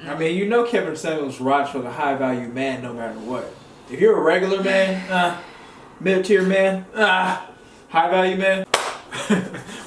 I mean, you know Kevin Samuels rides for the high value man no matter what. If you're a regular man, mid-tier man, high value man.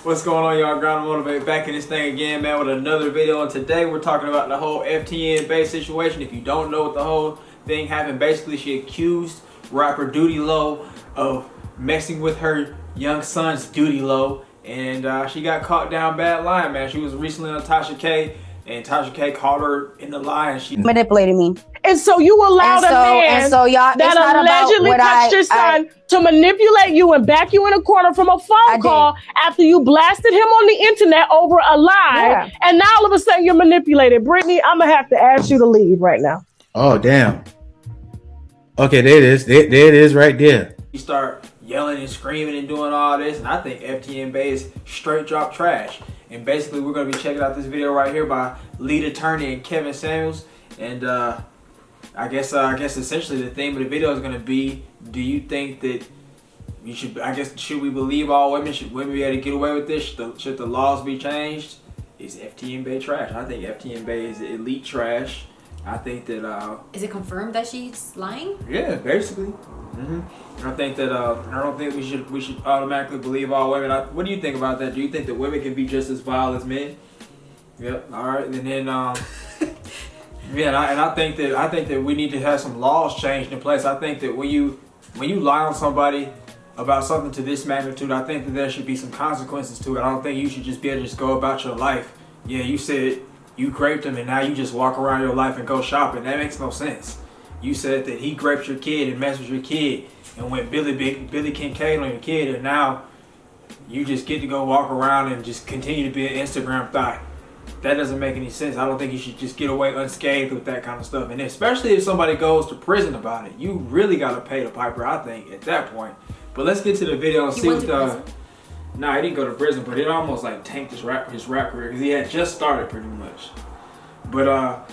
What's going on, y'all? Ground Motivate back in this thing again, man, with another video. And today we're talking about the whole FTN Bae situation. If you don't know what the whole thing happened, basically she accused rapper Duty Low of messing with her young son's Duty Low, and she got caught down bad lying, man. She was recently on Tasha K, and Tasha K called her in the lie, and she manipulated me. And so you allowed a man y'all, that allegedly touched your son to manipulate you and back you in a corner from a phone call after you blasted him on the internet over a lie. Yeah. And now all of a sudden you're manipulated. Brittany, I'm going to have to ask you to leave right now. Oh, damn. Okay, there it is. There it is right there. You start yelling and screaming and doing all this, and I think FTN Bae is straight drop trash. And basically we're going to be checking out this video right here by lead attorney and Kevin Samuels. And I guess essentially the theme of the video is going to be, do you think that you should, should we believe all women? Should women be able to get away with this? Should the laws be changed? Is FTN Bae trash? I think FTN Bae is elite trash. I think that is it confirmed that she's lying? Yeah, basically. I think that I don't think we should automatically believe all women. What do you think about that? Do you think that women can be just as vile as men? Yep. All right. And then yeah, and I think that we need to have some laws changed in place. I think that when you lie on somebody about something to this magnitude, I think that there should be some consequences to it. I don't think you should just be able to just go about your life. Yeah, you said you raped him and now you just walk around your life and go shopping. That makes no sense. You said that he raped your kid and messed with your kid and went Billy Kincaid on your kid, and now you just get to go walk around and just continue to be an Instagram thot. That doesn't make any sense. I don't think you should just get away unscathed with that kind of stuff. And especially if somebody goes to prison about it, you really got to pay the piper, I think, at that point. But let's get to the video and see what the... Nah, he didn't go to prison, but it almost like tanked his rap career because he had just started pretty much. But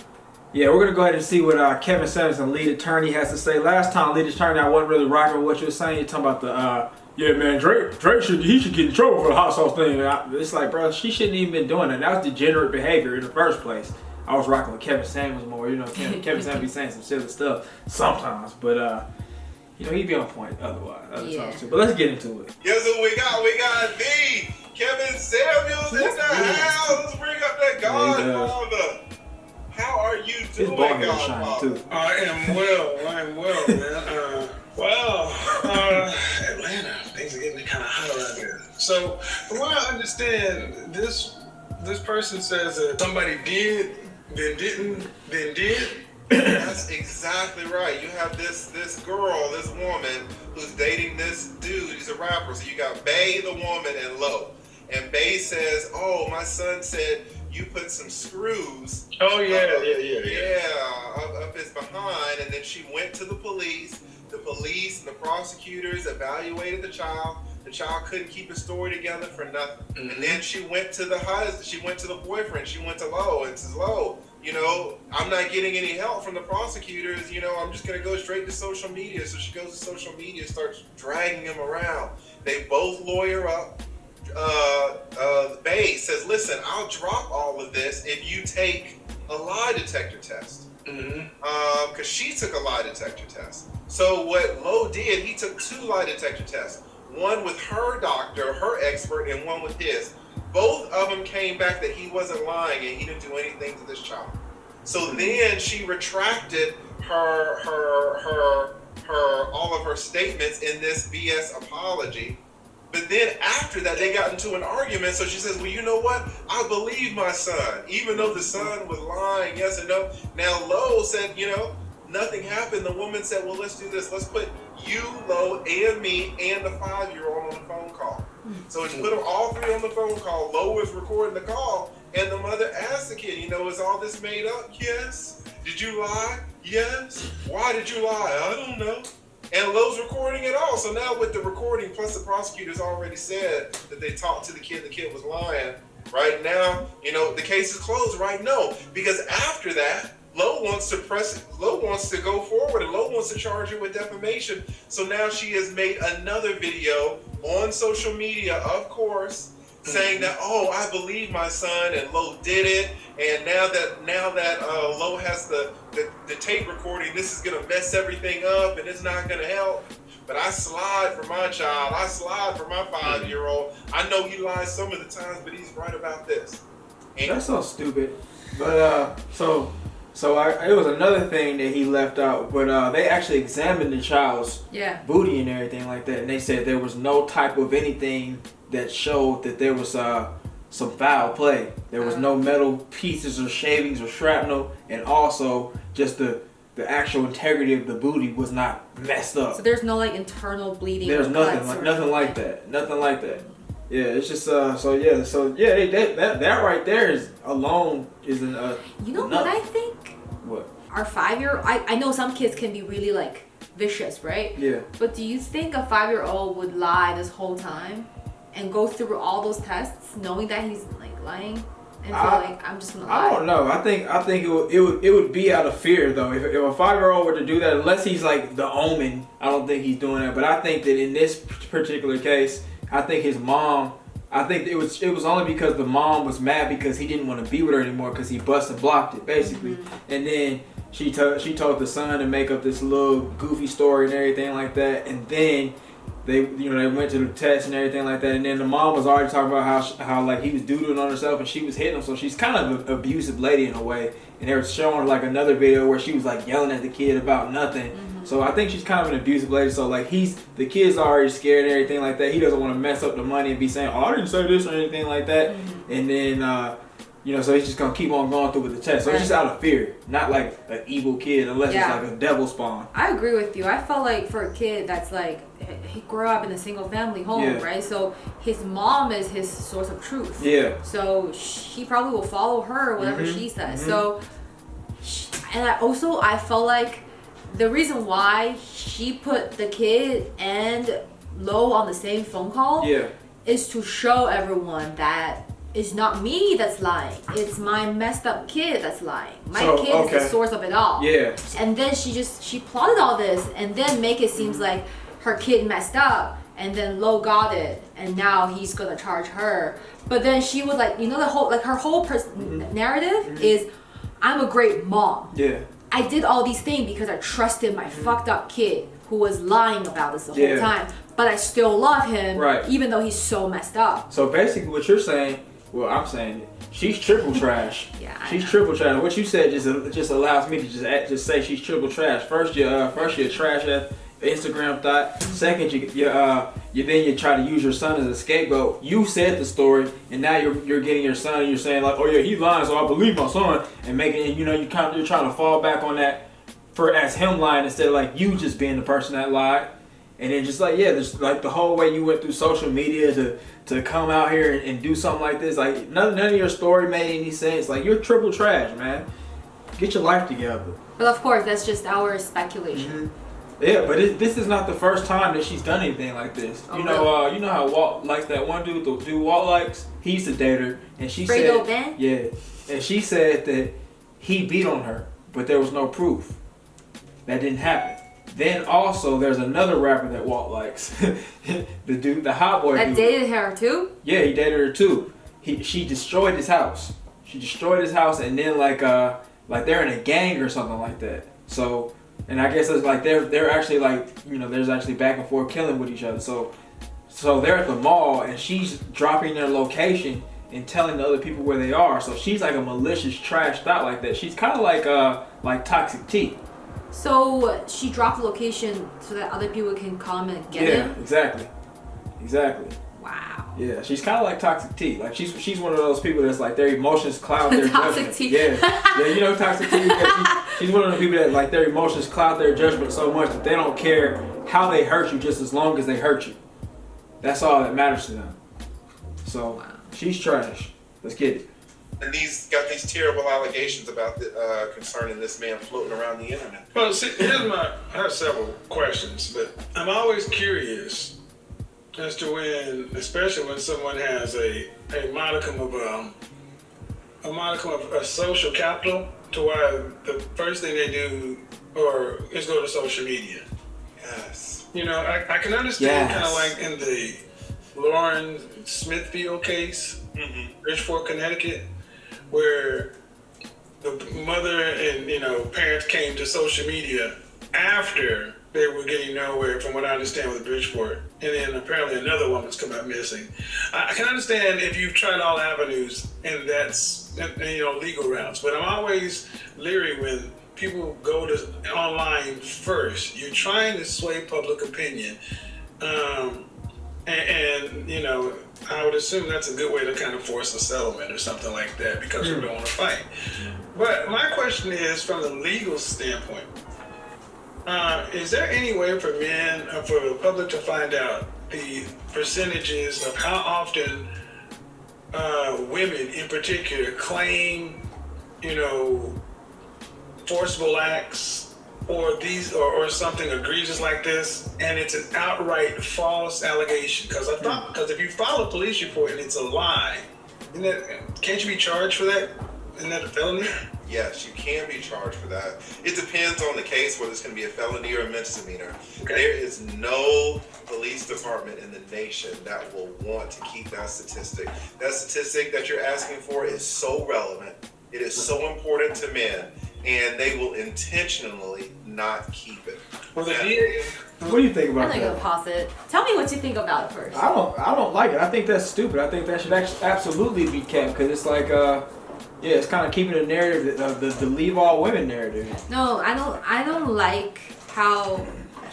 yeah, we're gonna go ahead and see what Kevin Samuels, and lead attorney, has to say. Last time, lead attorney, I wasn't really rocking with what you were saying. You're talking about the yeah, man, Drake should get in trouble for the hot sauce thing. It's like, bro, she shouldn't even been doing that. That was degenerate behavior in the first place. I was rocking with Kevin Samuels more. You know, Kevin Samuels be saying some silly stuff sometimes, but you know, he be on point otherwise. Yeah. But let's get into it. Guess who we got? We got the Kevin Samuels in the house. Let's bring up that Godfather. How are you doing, Godfather? I am well, man. Atlanta, things are getting kind of hot around here. So, from what I understand, this person says that somebody did, then didn't, then did. That's exactly right. You have this girl, this woman who's dating this dude. He's a rapper. So you got Bae, the woman, and Low. And Bae says, "Oh, my son said you put some screws." Oh yeah, up his behind. And then she went to the police. The police and the prosecutors evaluated the child. The child couldn't keep his story together for nothing. And then she went to the husband. She went to the boyfriend. She went to Low and says, "Low, you know, I'm not getting any help from the prosecutors. You know, I'm just gonna go straight to social media." So she goes to social media, starts dragging him around. They both lawyer up. Bae says, "Listen, I'll drop all of this if you take a lie detector test." Because she took a lie detector test. So what Low did, he took 2 lie detector tests. One with her doctor, her expert, and one with his. Both of them came back that he wasn't lying and he didn't do anything to this child. So then she retracted her all of her statements in this BS apology. But then after that, they got into an argument. So she says, "Well, you know what? I believe my son, even though the son was lying, yes and no." Now Low said, you know, nothing happened. The woman said, "Well, let's do this. Let's put you, Low, and me, and the 5-year-old on the phone call." So she put them all 3 on the phone call. Low was recording the call, and the mother asked the kid, "You know, is all this made up?" "Yes." "Did you lie?" "Yes." "Why did you lie?" "I don't know." And Low's recording it all. So now with the recording, plus the prosecutors already said that they talked to the kid was lying. Right now, you know, the case is closed, right? No, because after that, Low wants to go forward, and Low wants to charge her with defamation. So now she has made another video on social media, of course, saying that, oh, I believe my son and Lo did it, and now that Lo has the tape recording, this is gonna mess everything up and it's not gonna help. But I slide for my child. I slide for my 5-year-old. I know he lies some of the times, but he's right about this. And That's so stupid. But it was another thing that he left out. But they actually examined the child's booty and everything like that, and they said there was no type of anything that showed that there was some foul play. There was no metal pieces or shavings or shrapnel, and also just the actual integrity of the booty was not messed up. So there's no like internal bleeding. There's nothing like that. Nothing like that. Yeah, it's just that right there is alone isn't You know what I think? What? Our 5-year-old, I know some kids can be really like vicious, right? Yeah. But do you think a 5-year-old would lie this whole time and go through all those tests knowing that he's like lying and feel like I'm just gonna lie? I don't know. I think it would be out of fear though. If a 5-year-old were to do that, unless he's like the Omen, I don't think he's doing that. But I think that in this particular case, I think his mom. I think it was only because the mom was mad because he didn't want to be with her anymore because he busted and blocked it basically, and then she told the son to make up this little goofy story and everything like that, and then they went to the test and everything like that, and then the mom was already talking about how like he was doodling on herself and she was hitting him, so she's kind of an abusive lady in a way, and they were showing her like another video where she was like yelling at the kid about nothing. So I think she's kind of an abusive lady. So like the kid's already scared and everything like that. He doesn't want to mess up the money and be saying, "Oh, I didn't say this" or anything like that. And then so he's just gonna keep on going through with the test. So it's just out of fear, not like an evil kid, unless it's like a devil spawn. I agree with you. I felt like for a kid that's like he grew up in a single family home, right? So his mom is his source of truth. Yeah. So he probably will follow her whatever she says. So, and I felt like the reason why she put the kid and Lo on the same phone call is to show everyone that it's not me that's lying. It's my messed up kid that's lying. My kid is the source of it all. Yeah. And then she plotted all this and then make it seems like her kid messed up and then Lo got it and now he's gonna charge her. But then she was like, the whole her whole narrative is, I'm a great mom. Yeah. I did all these things because I trusted my fucked up kid who was lying about this the whole time. But I still love him, even though he's so messed up. So basically what you're saying, well, I'm saying she's triple trash. She's triple trash. What you said just allows me to just say she's triple trash. First you're trash at Instagram thought. Second, you try to use your son as a scapegoat. You said the story, and now you're getting your son, and you're saying like, oh yeah, he lying, so I believe my son, and making you're trying to fall back on that as him lying instead of like you just being the person that lied. And then just like there's like the whole way you went through social media to come out here and do something like this, like none of your story made any sense. Like you're triple trash, man. Get your life together. But of course, that's just our speculation. Yeah, but this is not the first time that she's done anything like this. Oh, you know how Walt likes that one dude. The dude Walt likes, he used to date her, and she Fredo said, Ben? and she said that he beat on her, but there was no proof. That didn't happen. Then also, there's another rapper that Walt likes, the hot boy. That dude. dated her too? Yeah, he dated her too. She destroyed his house. She destroyed his house, and then like they're in a gang or something like that. So. And I guess it's like they're actually like there's actually back and forth killing with each other. So they're at the mall and she's dropping their location and telling the other people where they are. So she's like a malicious trash thought like that. She's kind of like Toxic T. So she dropped the location so that other people can come and get him? Yeah, exactly. Wow. Yeah, she's kind of like Toxic T. Like she's one of those people that's like their emotions cloud their Toxic judgment. T. Yeah, Toxic T. She's one of the people that like their emotions cloud their judgment so much that they don't care how they hurt you, just as long as they hurt you. That's all that matters to them. So she's trash. Let's get it. And got these terrible allegations about concerning this man floating around the internet. Well, see, I have several questions, but I'm always curious as to especially when someone has a modicum of social capital, to why the first thing they do is go to social media. Yes. I can understand kind of like in the Lauren Smithfield case, Bridgeport, Connecticut, where the mother and parents came to social media after they were getting nowhere, from what I understand, with Bridgeport, and then apparently another woman's come out missing. I can understand if you've tried all avenues and that's legal routes, but I'm always leery when people go to online first. You're trying to sway public opinion, and I would assume that's a good way to kind of force a settlement or something like that, because we don't want to fight. But my question is, from the legal standpoint, is there any way for for the public to find out the percentages of how often women in particular claim, forcible acts or something egregious like this, and it's an outright false allegation? Because if you file a police report and it's a lie, can't you be charged for that? Isn't that a felony? Yes, you can be charged for that. It depends on the case, whether it's going to be a felony or a misdemeanor. Okay. There is no police department in the nation that will want to keep that statistic. That statistic that you're asking for is so relevant. It is so important to men, and they will intentionally not keep it. Well, the DA, what do you think about that? I'm gonna pause it. Tell me what you think about it first. I don't like it. I think that's stupid. I think that should absolutely be kept, because it's like it's kind of keeping the narrative of the leave all women narrative. No, I don't like how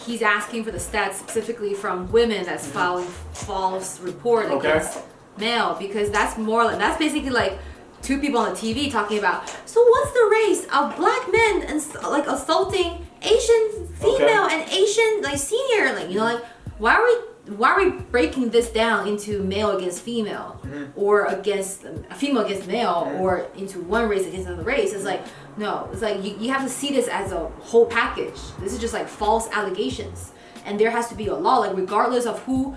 he's asking for the stats specifically from women that's filing false report against male, because that's basically like two people on the TV talking about, so what's the race of black men and like assaulting Asian female and Asian senior, why are we breaking this down into male against female, or against female against male, or into one race against another race? It's like, no, it's like you have to see this as a whole package. This is just like false allegations, and there has to be a law, regardless of who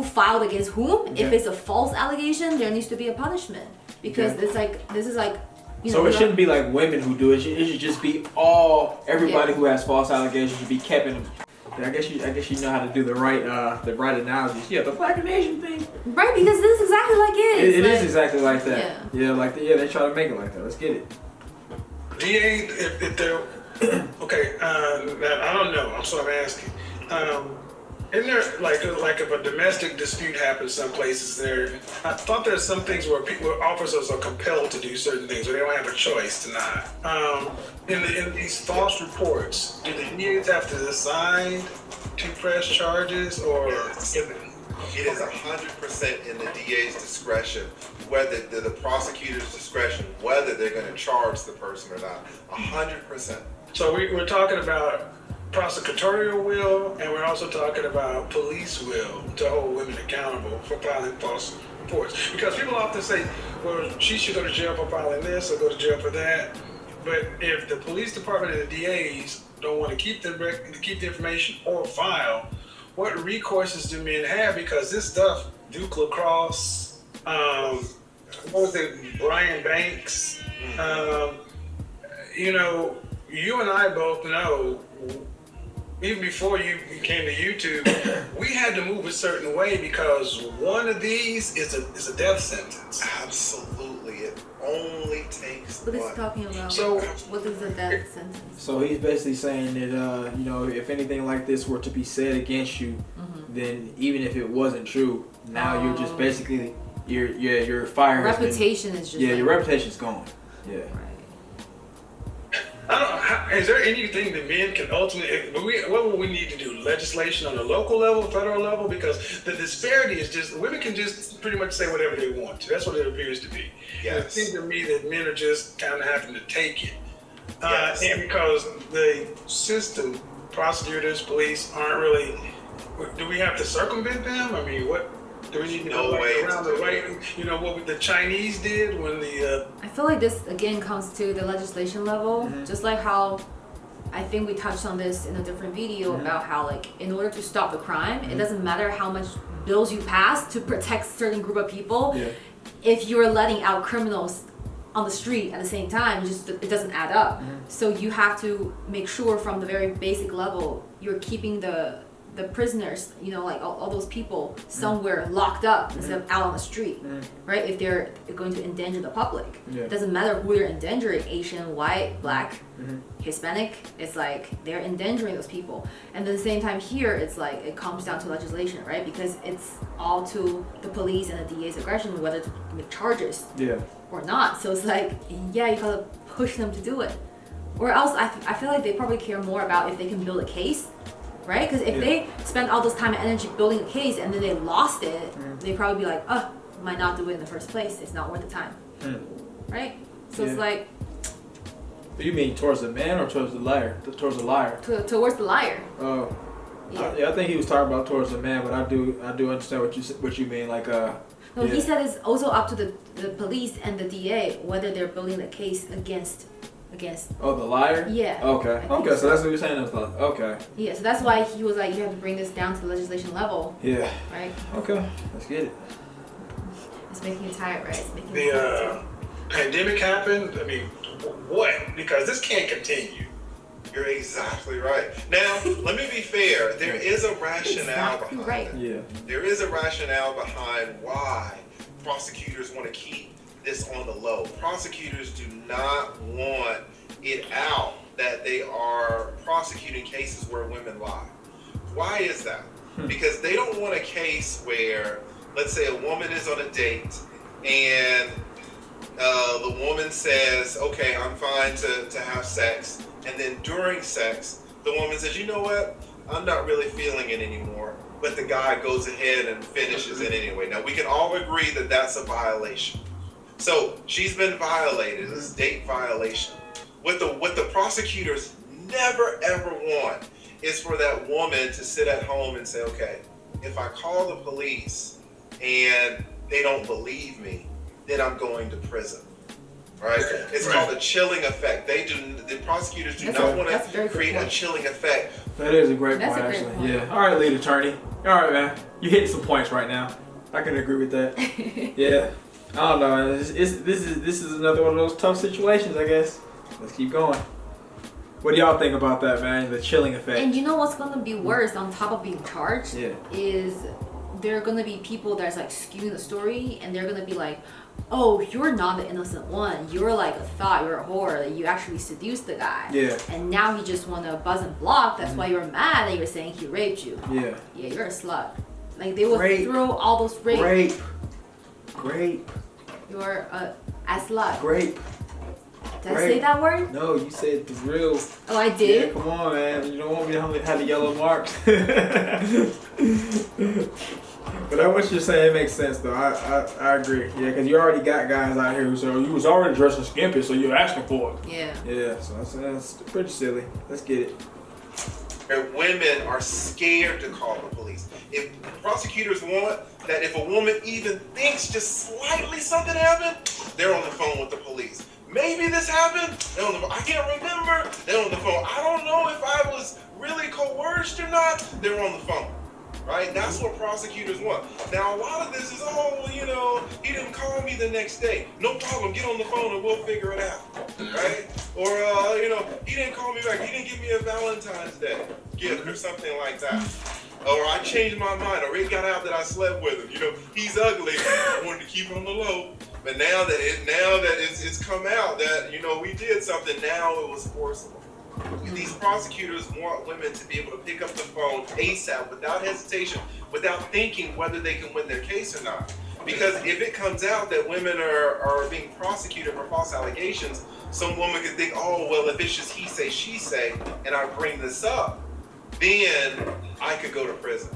filed against whom. If it's a false allegation, there needs to be a punishment, because this is like. So it shouldn't be like women who do it. It should just be everybody who has false allegations should be kept in. I guess you know how to do the right analogies. Yeah, the black and Asian thing. Right, because this is exactly like it. It is exactly like that. Yeah, they try to make it like that. Let's get it. DA, if they're okay, I don't know. So I'm asking. Isn't there like if a domestic dispute happens some places there? I thought there's some things where officers are compelled to do certain things, or they don't have a choice to not. In these false reports, do the DAs have to decide to press charges, or? It is 100% in the DA's discretion, whether the prosecutor's discretion, whether they're going to charge the person or not. 100%. So we're talking about prosecutorial will, and we're also talking about police will to hold women accountable for filing false reports. Because people often say, well, she should go to jail for filing this or go to jail for that. But if the police department and the DAs don't want to keep the information or file, what recourses do men have? Because this stuff, Duke LaCrosse, what was it, Brian Banks, you and I both know, even before you came to YouTube, we had to move a certain way, because one of these is a death sentence. Absolutely. It only takes What is he talking about? So, what is a death sentence? So he's basically saying that if anything like this were to be said against you, then even if it wasn't true, now you're just basically your fire reputation is just your reputation's gone. Yeah. Right. Is there anything that men can ultimately? What would we need to do? Legislation on the local level, federal level? Because the disparity is just, women can just pretty much say whatever they want to. That's what it appears to be. Yes. It seems to me that men are just kind of having to take it. Yes. And because the system, prosecutors, police aren't really. Do we have to circumvent them? I mean, what? Do we need to go around the right? What the Chinese did when the. I feel like this again comes to the legislation level, just like how I think we touched on this in a different video about how in order to stop the crime, it doesn't matter how much bills you pass to protect a certain group of people. Yeah. If you're letting out criminals on the street at the same time, it doesn't add up. So you have to make sure from the very basic level you're keeping the the prisoners, you know, like all those people somewhere locked up instead of out on the street, right? If they're going to endanger the public. It doesn't matter who they're endangering, Asian, white, black, Hispanic, it's like they're endangering those people. And at the same time here, it's like it comes down to legislation, right? Because it's all to the police and the DA's aggression whether to make charges or not. So it's like, yeah, you gotta push them to do it. Or else I feel like they probably care more about if they can build a case, right? Because if they spend all this time and energy building a case and then they lost it, they'd probably be like, oh, might not do it in the first place. It's not worth the time, right? So it's like. You mean towards the man or towards the liar? Towards the liar. Towards the liar. Oh. I think he was talking about towards the man, but I do understand what you mean. Like No, he said it's also up to the police and the DA whether they're building a case against. Oh, the liar? Yeah. Okay. Okay, so that's what you're saying. Okay. Yeah, so that's why he was like, you have to bring this down to the legislation level. Yeah. Right? Okay, let's get it. It's making you tired, right? It's making the pandemic happened. I mean, what? Because this can't continue. You're exactly right. Now, let me be fair. There is a rationale behind it. Yeah. There is a rationale behind why prosecutors want to keep this on the low. Prosecutors do not want it out that they are prosecuting cases where women lie. Why is that? Because they don't want a case where, let's say, a woman is on a date and the woman says, okay, I'm fine to have sex. And then during sex, the woman says, you know what? I'm not really feeling it anymore. But the guy goes ahead and finishes it anyway. Now, we can all agree that that's a violation. So she's been violated. It's a date violation. What the prosecutors never ever want is for that woman to sit at home and say, okay, if I call the police and they don't believe me, then I'm going to prison. Right? It's called a chilling effect. The prosecutors do not want to create a chilling effect. That is a great point, actually. Yeah. All right, lead attorney. All right, man. You're hitting some points right now. I can agree with that. Yeah. I don't know. This is another one of those tough situations, I guess. Let's keep going. What do y'all think about that, man? The chilling effect. And you know what's gonna be worse on top of being charged? Is there are gonna be people that's like skewing the story, and they're gonna be like, oh, you're not the innocent one. You're like a thought. You're a whore. You actually seduced the guy. Yeah. And now he just wanna buzz and block. That's why you're mad that you're saying he raped you. Yeah. Yeah, you're a slut. Like they will throw all those rape. Grape. You're a slut. Grape. Did I say that word? No, you said the real. Oh, I did? Yeah, come on, man. You don't want me to have the yellow marks. But what you're saying makes sense, though. I agree. Yeah, because you already got guys out here who say, you was already dressing skimpy, so you're asking for it. Yeah. Yeah, so that's pretty silly. Let's get it. And women are scared to call the police. If prosecutors want that if a woman even thinks just slightly something happened, they're on the phone with the police. Maybe this happened, they're on the phone. I can't remember, they're on the phone. I don't know if I was really coerced or not, they're on the phone. Right? That's what prosecutors want. Now, a lot of this is, he didn't call me the next day. No problem, get on the phone and we'll figure it out. Right? Or, he didn't call me back. He didn't give me a Valentine's Day gift or something like that. Or I changed my mind. Or it got out that I slept with him. He's ugly. I wanted to keep it on the low. But now that it's come out that, we did something, now it was forcible. These prosecutors want women to be able to pick up the phone ASAP without hesitation, without thinking whether they can win their case or not. Because if it comes out that women are being prosecuted for false allegations, some woman could think, oh, well, if it's just he say, she say, and I bring this up, then I could go to prison.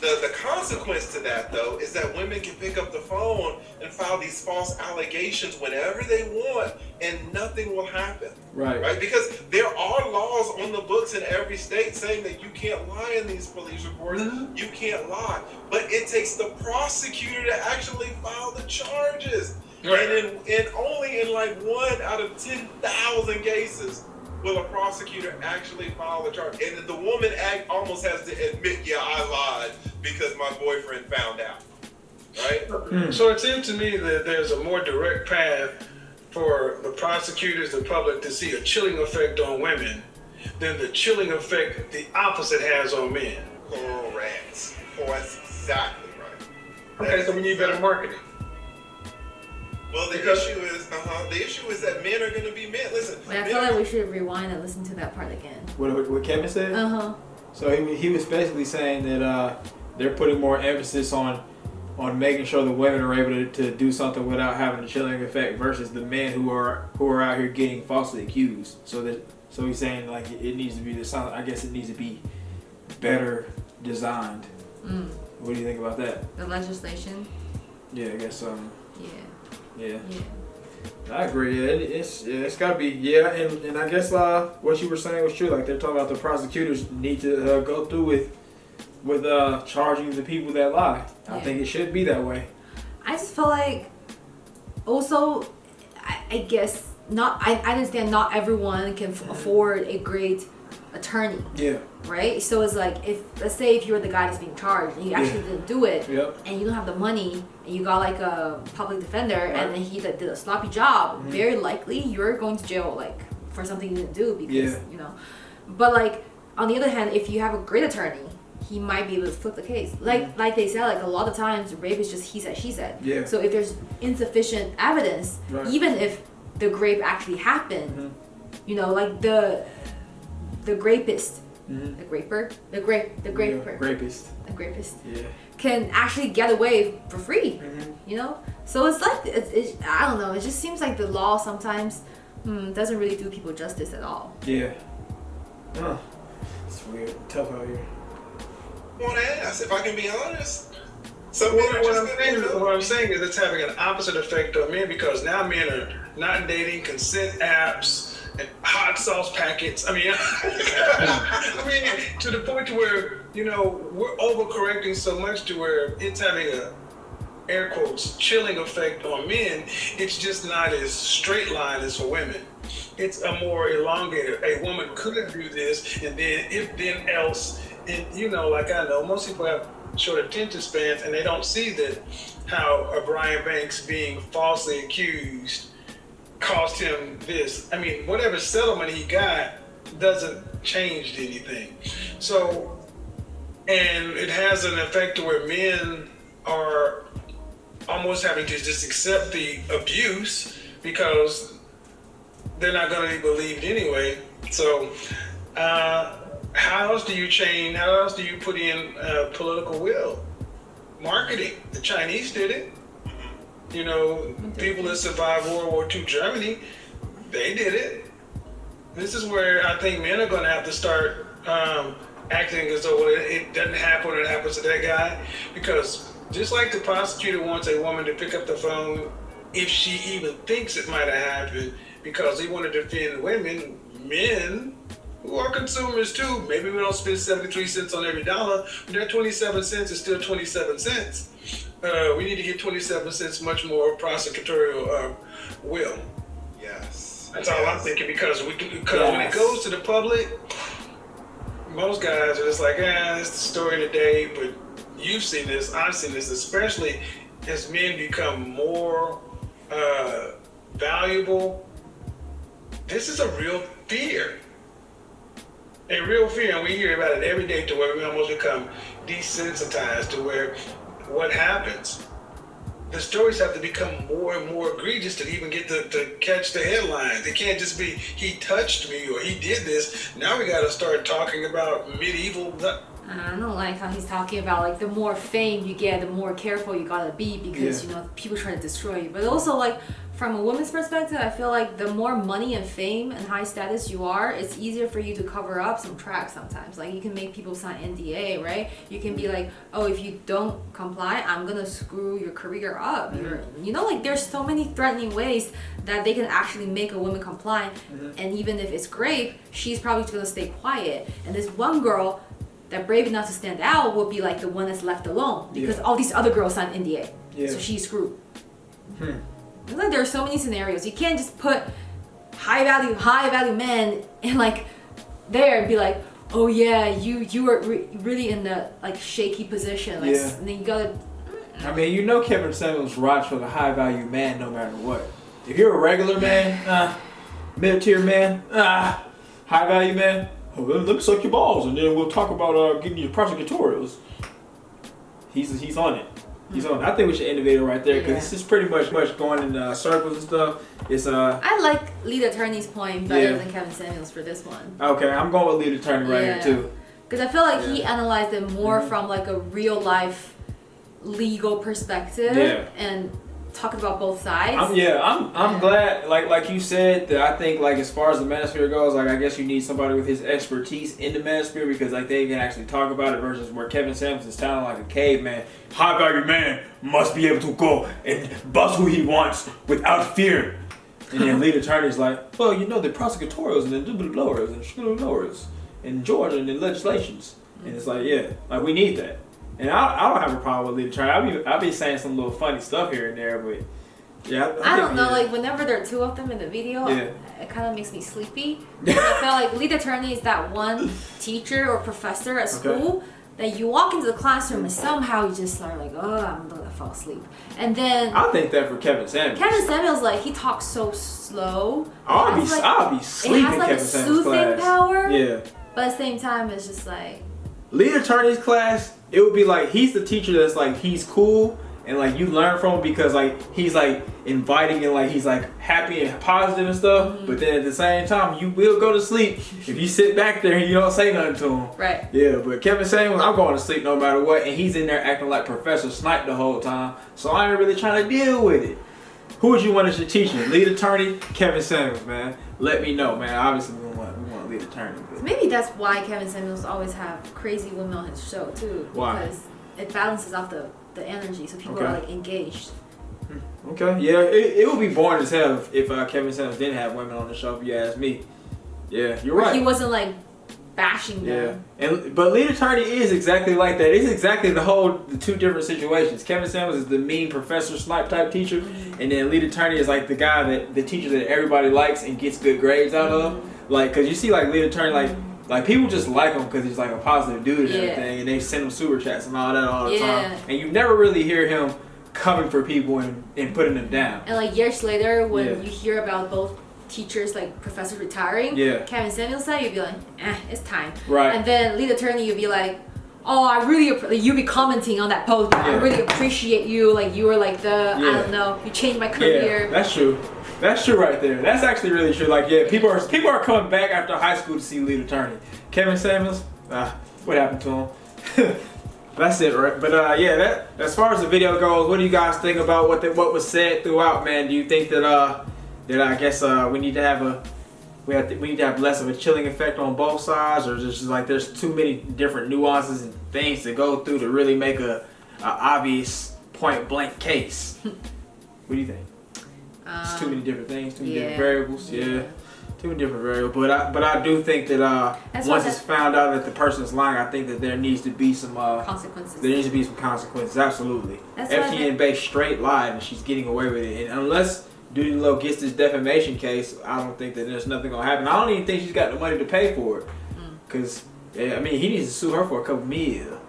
The consequence to that, though, is that women can pick up the phone and file these false allegations whenever they want, and nothing will happen. Right? Because there are laws on the books in every state saying that you can't lie in these police reports. Mm-hmm. You can't lie. But it takes the prosecutor to actually file the charges. Right. And only in like 1 out of 10,000 cases will a prosecutor actually file a charge. And the woman almost has to admit, yeah, I lied because my boyfriend found out. Right? So it seems to me that there's a more direct path for the prosecutors, the public, to see a chilling effect on women than the chilling effect the opposite has on men. Correct. Oh, that's exactly right. Okay, so we need better marketing. Well, the issue is that men are going to be men. Listen, Wait, I feel like we should rewind and listen to that part again. What Kevin said? So he was basically saying that they're putting more emphasis on making sure the women are able to do something without having a chilling effect versus the men who are out here getting falsely accused. So he's saying like it needs to be I guess it needs to be better designed. What do you think about that? The legislation? Yeah, I guess so. Yeah. Yeah. I agree. Yeah, it's got to be. Yeah, and I guess what you were saying was true. Like they're talking about the prosecutors need to go through with charging the people that lie. I think it should be that way. I just feel like also, I guess not. I understand not everyone can afford a great attorney. Yeah. Right? So it's like let's say if you're the guy that's being charged and you actually didn't do it, and you don't have the money and you got like a public defender and then he did a sloppy job, very likely you're going to jail like for something you didn't do because you know. But like on the other hand, if you have a great attorney, he might be able to flip the case. Like they said, like a lot of times rape is just he said, she said. Yeah. So if there's insufficient evidence, even if the rape actually happened, you know, like the rapist, the rapist can actually get away for free, you know. So it's like I don't know. It just seems like the law sometimes doesn't really do people justice at all. Yeah. It's weird, tough out here. I want to ask if I can be honest. What I'm saying is it's having an opposite effect on men because now men are not dating, consent apps. And hot sauce packets. I mean, to the point to where, you know, we're overcorrecting so much to where it's having a, air quotes, chilling effect on men. It's just not as straight line as for women. It's a more elongated. A woman could do this, and then if then else. And, you know, like I know, most people have short attention spans, and they don't see that how Brian Banks being falsely accused cost him this. I mean, whatever settlement he got doesn't change anything. So, and it has an effect to where men are almost having to just accept the abuse because they're not going to be believed anyway. So, how else do you change? How else do you put in political will? Marketing. The Chinese did it. You know, people that survived World War II Germany, they did it. This is where I think men are going to have to start acting as though it doesn't happen when it happens to that guy. Because just like the prosecutor wants a woman to pick up the phone if she even thinks it might have happened because they want to defend women, men who are consumers too. Maybe we don't spend 73 cents on every dollar, but that 27 cents is still 27 cents. We need to give 27 cents much more prosecutorial will. Yes. That's all I'm thinking because when it goes to the public, most guys are just like, it's the story of the day. But you've seen this, I've seen this, especially as men become more valuable. This is a real fear. A real fear, and we hear about it every day to where we almost become desensitized to where what happens. The stories have to become more and more egregious to even get to catch the headlines. It can't just be, he touched me or he did this. Now we got to start talking about medieval. I don't like how he's talking about like the more fame you get, the more careful you gotta be because you know people try to destroy you. But also like from a woman's perspective, I feel like the more money and fame and high status you are, it's easier for you to cover up some tracks sometimes. Like you can make people sign NDA, right? You can be like, oh, if you don't comply, I'm gonna screw your career up. You know, like there's so many threatening ways that they can actually make a woman comply. And even if it's rape, she's probably just gonna stay quiet. And this one girl that brave enough to stand out will be like the one that's left alone because all these other girls signed NDA. So she's screwed. It's like there are so many scenarios. You can't just put high value men in like there and be like, oh yeah, you are really in the like shaky position. Like, and then you gotta. I mean, you know, Kevin Samuels rides for the high value man no matter what. If you're a regular man, mid tier man, high value man, oh, let me suck your balls, and then we'll talk about getting your prosecutorials. He's on it. He's on it. I think we should end the video right there because it's just pretty much going in circles and stuff. It's I like lead attorney's point better than Kevin Samuels for this one. Okay, I'm going with lead attorney right here too. Because I feel like he analyzed it more from like a real life legal perspective and talking about both sides. I'm glad, like you said, that I think like as far as the manosphere goes, like I guess you need somebody with his expertise in the manosphere because like they can actually talk about it versus where Kevin Samuels is sounding like a caveman. High value man must be able to go and bust who he wants without fear. And then lead attorney's like, well, you know the prosecutorials and the lowers and lowers in Georgia and the legislations. And it's like, like we need that. And I don't have a problem with lead attorney. I'll be saying some little funny stuff here and there, but I don't know. Like whenever there are two of them in the video, it kind of makes me sleepy. I feel like lead attorney is that one teacher or professor at school that you walk into the classroom and somehow you just are like, oh, I'm gonna fall asleep. And then I think that for Kevin Samuels. Kevin Samuels, like he talks so slow. I'll be sleeping. It has like Kevin a soothing class. Power. Yeah. But at the same time, it's just like lead attorney's class. It would be like he's the teacher that's like he's cool and like you learn from him because like he's like inviting and like he's like happy and positive and stuff. But then at the same time, you will go to sleep if you sit back there and you don't say nothing to him. Right. Yeah, but Kevin Samuels, I'm going to sleep no matter what, and he's in there acting like Professor Snipe the whole time. So I ain't really trying to deal with it. Who would you want as your teacher? Lead attorney, Kevin Samuels, man. Let me know, man. Obviously, we want lead attorney. But maybe that's why Kevin Samuels always have crazy women on his show too. Why? Because it balances off the energy, so people are like engaged. Okay, yeah, it would be boring as hell if Kevin Samuels didn't have women on the show. If you ask me, yeah, you're right. He wasn't like bashing them. But lead attorney is exactly like that. It's exactly the two different situations. Kevin Samuels is the mean Professor Snipe type teacher, and then lead attorney is like the teacher that everybody likes and gets good grades out of. Like, cause you see like lead attorney like people just like him because he's like a positive dude and everything, and they send him super chats and all that all the time, and you never really hear him coming for people and putting them down. And like years later, when you hear about both teachers, like professors retiring, Kevin Samuels side, you'd be like, it's time. Right. And then lead attorney, you'd be like, oh, I really, you'd be commenting on that post, I really appreciate you, like you were like I don't know, you changed my career. Yeah, that's true. That's true right there. That's actually really true. Like, people are coming back after high school to see lead attorney. Kevin Samuels, what happened to him? That's it, right? But that as far as the video goes, what do you guys think about what was said throughout, man? Do you think that I guess we need to have less of a chilling effect on both sides, or just like there's too many different nuances and things to go through to really make a obvious point blank case? What do you think? It's too many different things, too many different variables. Yeah. Too many different variables. But I do think that once it's found out that the person's lying, I think that there needs to be some consequences. There needs to be some consequences. Absolutely. FTN based straight lied and she's getting away with it. And unless Duty Low gets this defamation case, I don't think that there's nothing gonna happen. I don't even think she's got the money to pay for it. Cause I mean, he needs to sue her for a couple mil.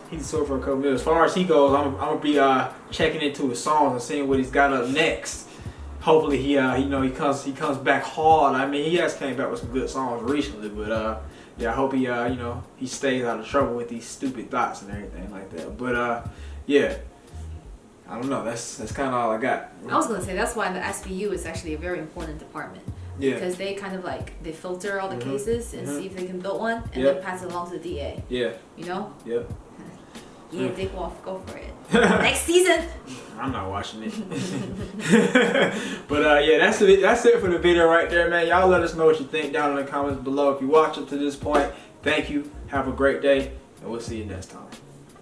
He needs to sue her for a couple mil. As far as he goes, I'm gonna be checking into his songs and seeing what he's got up next. Hopefully he comes back hard. I mean, he has came back with some good songs recently, but I hope he stays out of trouble with these stupid thoughts and everything like that. But I don't know. That's kind of all I got. I was gonna say that's why the SVU is actually a very important department. Yeah. Because they kind of like they filter all the cases and see if they can build one and then pass it along to the DA. Yeah. You know. Yeah. Yeah, Dick Wolf, go for it. Next season. I'm not watching it. But that's it for the video right there, man. Y'all let us know what you think down in the comments below. If you watch up to this point, thank you. Have a great day, and we'll see you next time.